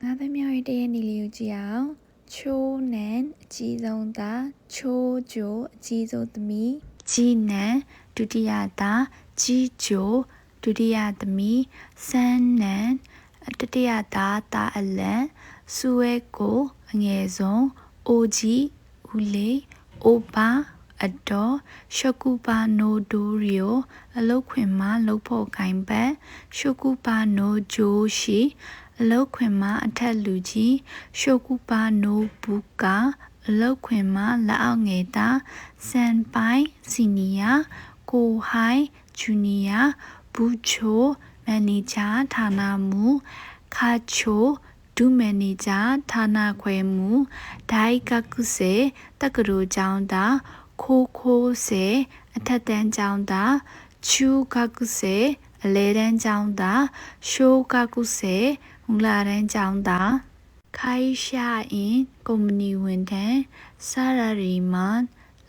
ငါးသမီးရဲ့တရက်နေလေးကိုကြည့်အောင်ချိုးနန်အကြီးဆုံးသားချိုးဂျိုအကြီးဆုံးသမီးကြီးနန်ဒုတိယသားကြီးဂျိုဒုတိယသမီးဆန်းနန်တတိယသားတာအလန်စူဝဲကိုအငယ်ဆုံးအိုကြီးဦးလေးအိုပါအတော်ရှကုပါနိုဒိုရီယိုအလုတ်ခွင်မှာလှုပ်ဖို့ခိုင်ပတ်ရှကုပါနိုဂျိုရှိအလုတ်ခွင်မှာအထက်လူကြီးရှုကုပါနိုဘူကာအလုတ်ခွင်မှာလက်အောက်ငယ်သားစန်ပိုင်စီနီယာကိုဟိုင်ဂျူနီယာဘူချိုမန်နေဂျာဌာနမှူးခါချိုဒုမန်နေဂျာဌာနခွဲမှူးဒိုင်ကကုစေတက္ကသိုလ်ကျောင်းသားခိုးစေအထက်တန်းကျောင်းသားချူကကုစေအလဲတန်းကျောင်းသားရှိုးကကုစေမူလာတန်းကျောင်းသားခိုင်ရှာအင်ကုမ္ပဏီဝန်ထမ်းဆရာရီမန်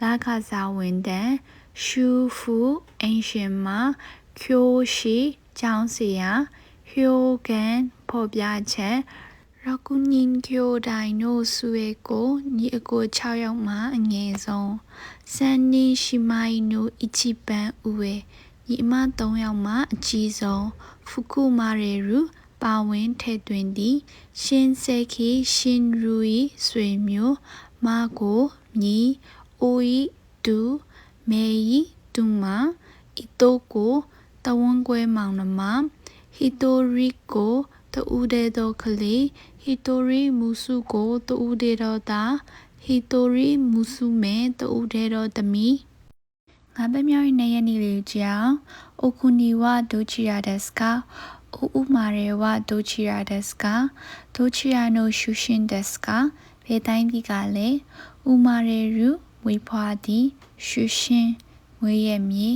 လာခစားဝန်ထမ်းရှူဖူအင်ရှင်မကျိုးရှိကျောင်းဆရာဟျိုကန်ဖော်ပြချက်ရကုနင်ကျိုဒိုင်နိုဆွေကိုညီအကို6ယောက်မှအငယ်ဆုံးဆန်နီရှိမိုင်နိုအချီပန်ဦးဝဲညီအမ3ယောက်မှအကြီးဆုံးဖူကုမာရေရူပါဝင်ထည့်သွင်းသည့်ရှင်စဲခီရှင်ရူဤဆွေမျိုးမာကိုညီအိုဤတူမေဤတူမအီတိုကိုတဝန်ကွဲမောင်နှမဟီတိုရီကိုတူတဲ့တော့ကလေးဟီတိုရီမူစုကိုတူတဲ့တော့တာဟီတိုရီမူစုမဲတူတဲ့တော့သမီးငါပဲမြောက်နေရနေလေကြောင်အိုကူနီဝဒိုချီယာဒက်စကာအိုမာရေဝဒိုချီယာဒက်စကာဒိုချီယာနိုရှူရှင်ဒက်စကာဘယ်တိုင်းဒီကလဲဥမာရေရူဝေဖွာဒီရှူရှင်မွေရမြေ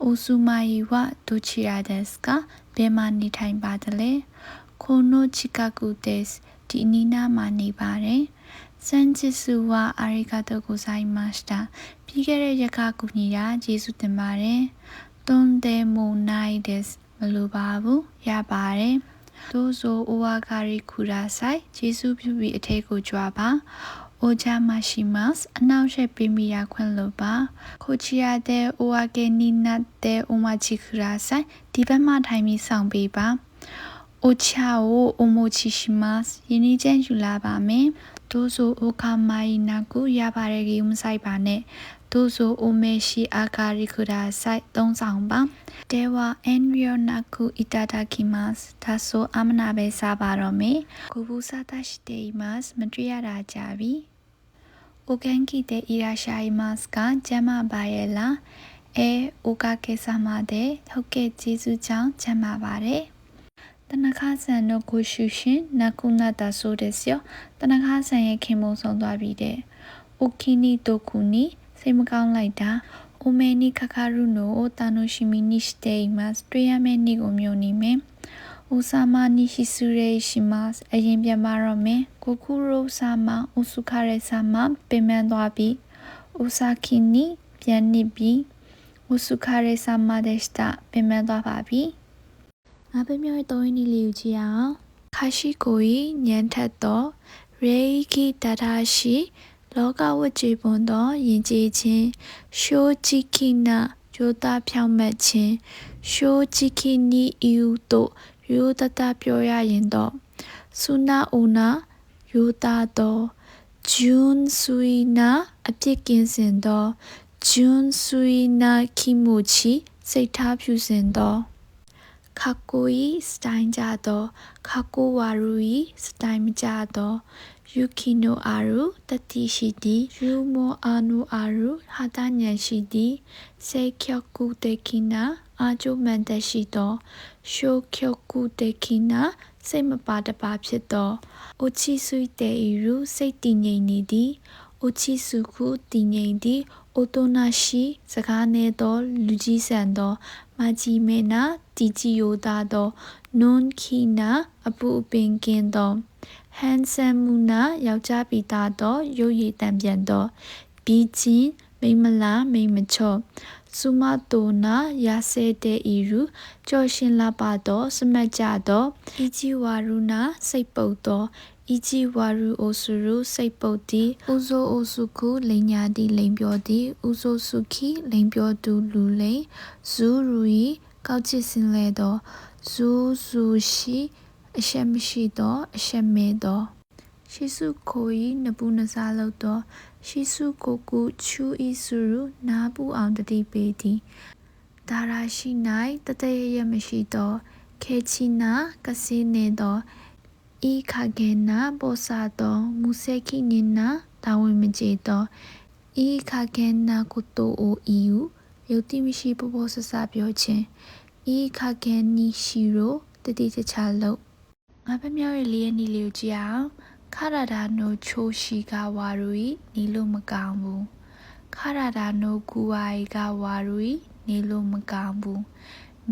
အိုဆူမာယီဝဒိုချီယာဒက်စကာဘယ်မှာနေထိုင်ပါတယ်လဲခိုနိုချီကာကူတက်စ်ဒီနီနာမှာနေပါတယ်စန်ချစ်ဆူဝအာရီဂါတိုကိုဆိုင်မတ်တာပြီးခဲ့တဲ့ရက်ကကူညီတာကျေးဇူးတင်ပါတယ်တွန်ဒေမိုနိုင်ဒက်စ်မလိုပါဘူးရပါတယ်ဒိုဆိုအိုဝါဂါရီခူရာဆိုင်ကျေးဇူးပြုပြီးအထက်ကိုကြွားပါအိုဂျာမရှိမတ်အနောက်ရှက်ပေးမိရခွင့်လို့ပါခိုချီယာတဲ့အိုဝါကေနီနတ်တဲ့အိုမချီခူရာဆိုင်ဒီဘက်မှထိုင်ပြီးဆောင်ပေးပါအိုချာအိုအိုမိုချီရှိမတ်ယင်းကြီးချမ်းယူလာပါမယ်ဒိုဆိုအိုခါမိုင်နာကူရပါတယ်ကြီးမဆိုင်ပါနဲ့ဒိုဆိုအိုမေရှိအာဂါရီခူရာဆိုင်3ဆောင်ပါတဲဝအန်ရီယိုနာကူအီတာတာကီမတ်ဒါဆိုအမနာပဲစားပါတော့မယ်ကိုဘူးစားတရှိတဲ့မတ်မတွေ့ရတာကြပြီအိုကန်ကီတဲ့အီရာရှာယီမတ်ကကျမပါရဲ့လားအိုကာကေဆာမတဲ့ဟုတ်ကဲ့ကျေးဇူးကြောင့်ကျမပါတယ်တနခါဆန်တို့ကိုရှူရှင်နကုနာတာဆိုတဲ့စယောတနခါဆန်ရဲ့ခင်မုံဆုံးသွားပြီတဲ့အိုကီနီတိုကူနီစိတ်မကောင်းလိုက်တာအိုမဲနီခခရုနိုတာနိုရှိမီနိစတေမတ်တွေ့ရမယ့်နေ့ကိုမျိုးနေမယ်အိုဆာမာနီရှိဆူရေရှိမတ်အရင်ပြန်ပါတော့မယ်ကိုကူရိုဆာမာအိုဆုခရဲဆာမာပင်မန်းသွားပြီအိုဆာကီနီပြန်နေပြီအိုဆုခရဲဆာမာဒက်စတာပင်မန်းသွားပါပြီငါပဲမြောက်တော်ရင်းလေးကိုကြည့်အောင်ခါရှိကိုဤညံထက်တော့ရေဂီတတာရှိလောကဝတ်ကြည်ပွန်သောယဉ်ကျေးခြင်းရှိုးချီခိနာဂျိုတာဖြောင်းမှတ်ခြင်းရှိုးချီခိနီအီယူတို့ရိုးတတပြောရရင်တော့ဆုနာအိုနာရိုးတာတော့ဂျွန်းဆွီနာအပြစ်ကင်းစင်တော့ဂျွန်းဆွီနာခီမိုချီစိတ်ထားဖြူစင်တော့ခါကိုဤစတိုင်ကြတော့ခါကိုဝါရူဤစတိုင်မကြတော့ယူကီနိုအာရူတတိရှိသည်ယူမောအာနိုအာရူဟာတညံရှိသည်စေကျော်ကူတေကီနာအာကျိုမန်တရှိတော့ရှိုကျော်ကူတေကီနာစိတ်မပါတပါဖြစ်တော့အိုချီဆွီတေအီရူစိတ်တည်ငြိမ်နေသည်အိုချီစုခုတည်ငြိမ်သည်အိုတိုနာရှိစကားနေတော့လူကြီးဆန်တော့မာဂျီမေနာတီဂျီယိုတာတော့နွန်ခီနာအပူအပင်ကင်းတော့ဟန်ဆမ်မူနာယောက်ျားပီတာတော့ရုပ်ရည်တံပြန်တော့ဘီချင်းမိမလားမိမချော့ စုမတိုနာရာစေတဲ့ဤရူကြောရှင်လာပါတော့စမတ်ကြတော့ဤကြီးဝါရုနာစိတ်ပုတ်တော့ဤကြီးဝါရုအိုစုရုစိတ်ပုတ်တီဥဇိုအိုစုခုလိန်ညာတီလိန်ပြောတီဥဇိုစုခီလိန်ပြောသူလူလိန်ဇူရူဤကောက်ချစ်စင်လဲတော့ဇူဇူရှိအရှက်မရှိတော့အရှက်မဲတော့ရှိစုခိုဤနပူနစားလို့တော့ရှိစုကိုကုချူဤစုရုနာပူအောင်တတိပေတီဒါရာရှိ၌တတရရမရှိတော့ခေချီနာကစီနေတော့ဤခကေနာဘောစာတော့မူဆေခိနိနာတာဝန်မကျေတော့ဤခကေနာကိုတိုအိုဤယူယုတ်တိမရှိဘောဘောဆဆပြောခြင်းဤခကေနီရှိရိုတတိချချလို့ငါပဲမြောက်ရဲ့လေးရနီလေးကိုကြည့်အောင်ခရဒါနိုချိုရှိကဝါရူဤနီလို့မကောင်းဘူးခရဒါနိုကူဝါဤကဝါရူဤနီလို့မကောင်းဘူး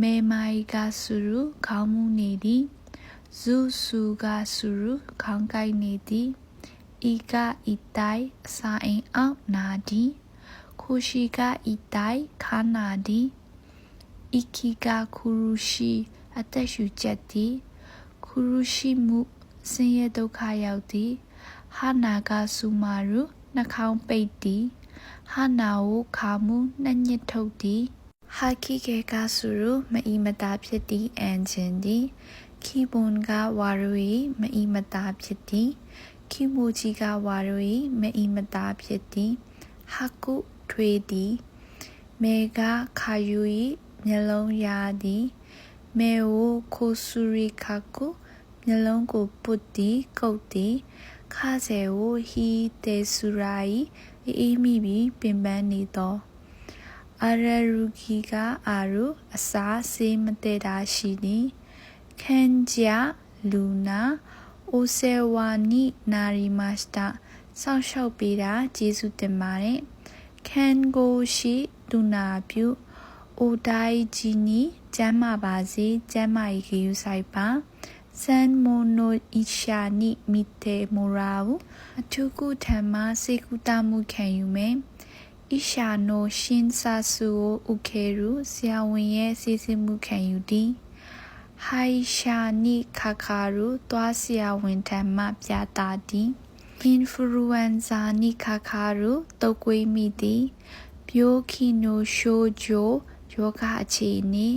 မေမိုင်ကဆူရူခေါင်းမူနေသည်ဇူဆူကဆူရူခေါင်းကိုက်နေသည်ဤကဤတိုင်အစာအိမ်အောင်နာသည်ခိုရှိကဤတိုင်ခါနာသည်ဤခီကခူရူရှိအသက်ရှူချက်သည်ခူရူရှိမှုဆင်းရဲဒုက္ခရောက်သည်ဟာနာကဆူမာရူနှာခေါင်းပိတ်သည်ဟာနာကိုခါမှုနှညစ်ထုတ်သည်ဟာခိကေကဆူရူမအီမတာဖြစ်သည်အန်ချင်းသည်ခီဘွန်ကဝါရူဤမအီမတာဖြစ်သည်ခီမိုချီကဝါရူဤမအီမတာဖြစ်သည်ဟာကုထွေးသည်မေကခါယူဤမျက်လုံးရာသည်မေဝခိုဆူရီခါကုမျက်လုံးကိုပုတ်သည်ကုတ်သည်ခါဆယ်ကိုဟီတေဆူရာဤအေးမိပြီးပင်ပန်းနေသောအာရရူဂီကအာရုအစာစေးမတဲတာရှိသည်ခန်ဂျာလူနာအိုဆေဝါနီနာရီမစတာစောင့်ရှောက်ပေးတာကျေးဇူးတင်ပါတယ်ခန်ကိုရှိဒူနာပြုအိုဒိုင်ဂျီနီကျမ်းမာပါစေကျမ်းမာရေးဂရုစိုက်ပါဆန်မိုနိုအီရှာနီမီတေမိုရာဘူးအထုကုထံမှစေကုတမှုခံယူမယ်အီရှာနိုရှင်ဆာဆူဥခေရူဆရာဝန်ရဲ့စီစဉ်မှုခံယူသည်ဟိုင်ရှာနီခါခါရူသွားဆရာဝန်ထံမှပြတာသည်အင်ဖလူအန်ဇာနီခါခါရူတုတ်ကွေးမိသည်ပြိုခီနိုရှိုဂျိုယောဂအခြေအနေ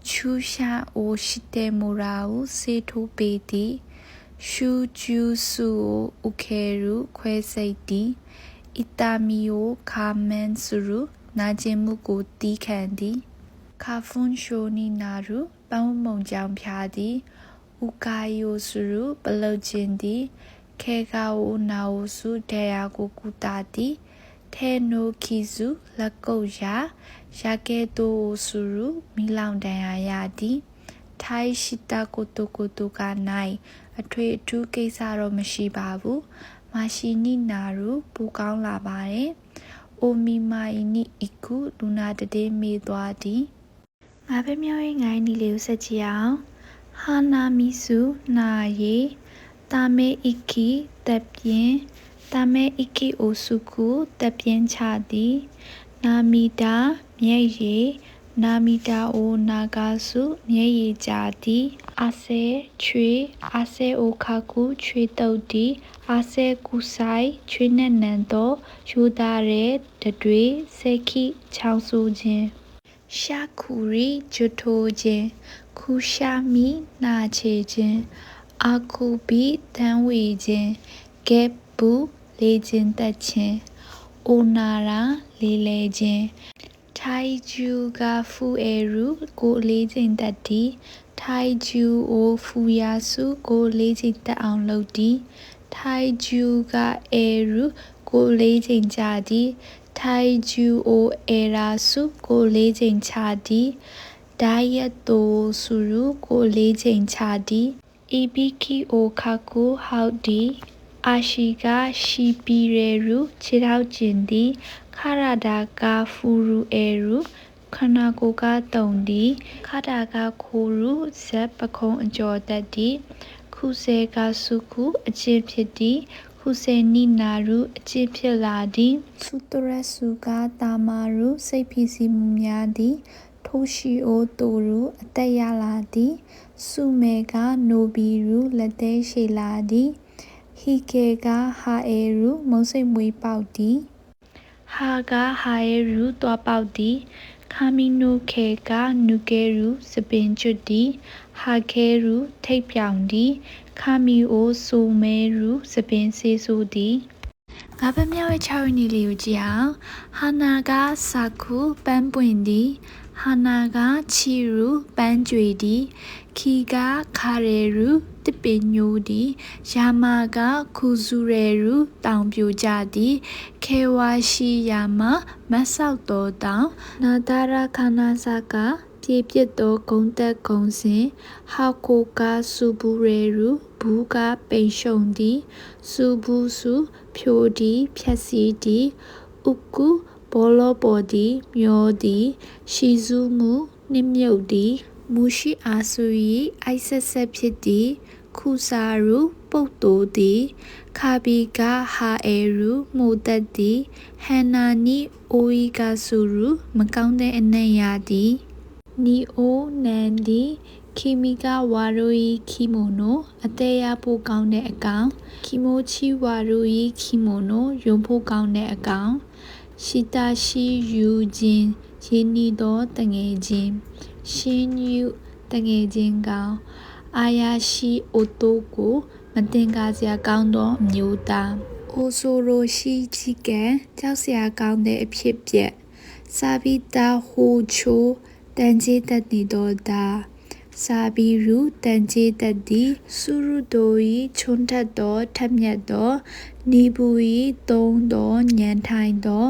ချူရှာအိုရှိတေမိုရာကိုစေထိုးပေးသည်ရှူကျူဆူဥခေရူခွဲစိတ်သည်အီတာမီယိုခါမန်ဆူရူနာကျင်မှုကိုတီးခံသည်ခါဖွန်ရှိုနီနာရူပေါင်းမုံကြောင်ဖျားသည်ဥကာယိုဆူရူပလုတ်ခြင်းသည်ခေကာဝနာဝစုဒေယာကိုကူတာသည်ထဲနိုခီစုလက်ကုတ်ရာရာကဲတိုဆူရူမီလောင်တန်ရာရသည်ထိုင်းရှိတာကိုတိုကနိုင်အထွေအထူးကိစ္စတော့မရှိပါဘူးမရှိနီနာရူပူကောင်းလာပါတယ်အိုမီမိုင်နီအီကူလူနာတတေးမေးသွားသည်ငါပဲမြောက်ရဲ့ငိုင်းဒီလေးကိုဆက်ကြည့်အောင်ဟာနာမီစုနာယေတာမေအီကီတက်ပြင်းတာမေအီကီအိုစုကူတက်ပြင်းချသည်နာမီတာမြဲ့ရည်နာမီတာအိုနာဂါစုမြဲ့ရည်ကြသည်အာဆဲချွေအာဆဲအိုခါကူချွေတုတ်သည်အာဆဲကူဆိုင်ချွေနဲ့နန်တော့ယူတာတဲ့တတွေဆေခိချောင်းဆူခြင်းရှာခူရီဂျွထိုးခြင်းခူရှာမီနာချေခြင်းအာကူဘီတန်ဝေခြင်းကဲဘူးလေခြင်းတက်ခြင်းအိုနာရာလေလေခြင်းထိုင်ဂျူကဖူအေရူကိုလေးချိန်တက်သည်ထိုင်ဂျူအိုဖူယာစုကိုလေးချိန်တက်အောင်လုပ်သည်ထိုင်ဂျူကအေရူကိုလေးချိန်ချသည်ထိုင်ဂျူအိုအေရာစုကိုလေးချိန်ချသည်ဒိုင်ယက်တိုဆူရူကိုလေးချိန်ချသည်အီဘီကီအိုခါကူဟောက်သည်အာရှိကရှိပီရေရူခြေထောက်ကျင်သည်ခရဒါကဖူရူအေရူခနာကိုကတုံသည်ခဒါကခိုရူဇက်ပခုံးအကျော်တက်သည်ခုစေကစုခုအချင်းဖြစ်သည်ခ ဟုစေနိနာရုအကျင့်ဖြစ်လာသည်သုတရစုကတာမာရုစိတ်ဖြစ်စီမှုများသည်ထိုရှိအိုတိုရုအသက်ရလာသည်စုမေကနိုဘီရုလက်သေးရှိလာသည်ဟီကေကဟာအေရုမုံစိတ်မွေးပေါက်သည်ဟာကဟာအေရုတွားပေါက်သည်ခါမီနိုခေကနုကေရုစပင်ကျွတ်သည်ဟာခဲရုထိပ်ပြောင်သည်ခါမီအိုဆူမဲရုစပင်ဆေးဆိုသည်ငါးဖက်မြောက်ရဲ့6ရက်နေ့လေးကိုကြည့်အောင်ဟာနာကစာခုပန်းပွင့်သည်ဟာနာကချီရုပန်းကြွေသည်ခီကခါရဲရုတစ်ပင်ညိုသည်ယာမာကခူစုရဲရုတောင်ပြိုကြသည်ခေဝါရှိယာမမဆောက်တော်တောင်နာဒရာခနာစာကပြေပြစ်သောဂုံတက်ဂုံစင်ဟောက်ကိုကစူဘူးရဲရုဘူးကပိန်ရှုံသည်စူဘူးစုဖြိုသည်ဖြက်စီသည်ဥကုဘောလောပေါ်သည်မျောသည်ရှီစုမှုနှိမ့်မြုပ်သည်မူရှိအားဆူ၏အိုက်ဆက်ဆက်ဖြစ်သည်ခုစာရုပုတ်တိုသည်ခါဘီကဟာအေရုမှုတက်သည်ဟန်နာနီအိုဤကဆူရုမကောင်းတဲ့အနံ့ရသည်နီအိုနန်ဒီခီမီကဝါရိုဤခီမိုနိုအသေးရဖို့ကောင်းတဲ့အကောင်ခီမိုချီဝါရိုဤခီမိုနိုယုံဖို့ကောင်းတဲ့အကောင်ရှိတာရှိယူခြင်းရင်းနီသောတငယ်ချင်းရှင်းယူတငယ်ချင်းကောင်အာယာရှိအိုတိုကိုမတင်ကားစရာကောင်းသောအမျိုးသားအိုဆိုရိုရှိကြီးကကြောက်စရာကောင်းတဲ့အဖြစ်ပြက်စာဘီတာဟိုချိုတန်ကျေးတတ်နေတော့တာစာဘီရူတန်ကျေးတတ်သည်စုရုတိုဤချွန်းထက်သောထက်မြက်သောနီဘူဤသုံးသောညံထိုင်သော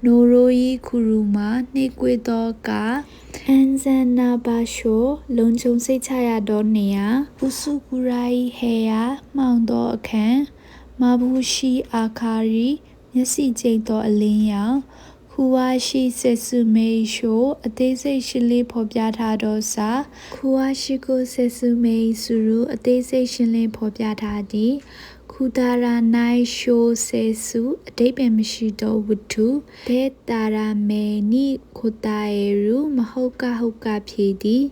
နိုရိုဤခူရူမာနှိကွေသောကအန်ဇန်နာဘာရှိုလုံခြုံစိတ်ချရသောနေရာဥစုကူရာဤဟေယာမှောင်သောအခန်းမဘူးရှိအာခါရီမျက်စိကျိတ်သောအလင်းရောင်ခူဝါရှိဆက်စုမေရှိုအသေးစိတ်ရှင်းလင်းဖော်ပြထားသောစာခူဝါရှိကိုဆက်စုမေစုရူအသေးစိတ်ရှင်းလင်းဖော်ပြထားသည်ခူတာရာနိုင်ရှိုဆေစုအတိတ်ပင်မရှိသောဝတ္ထုဒေတာရာမေနိခိုတာယေရုမဟုတ်ကဟုတ်ကဖြေသည်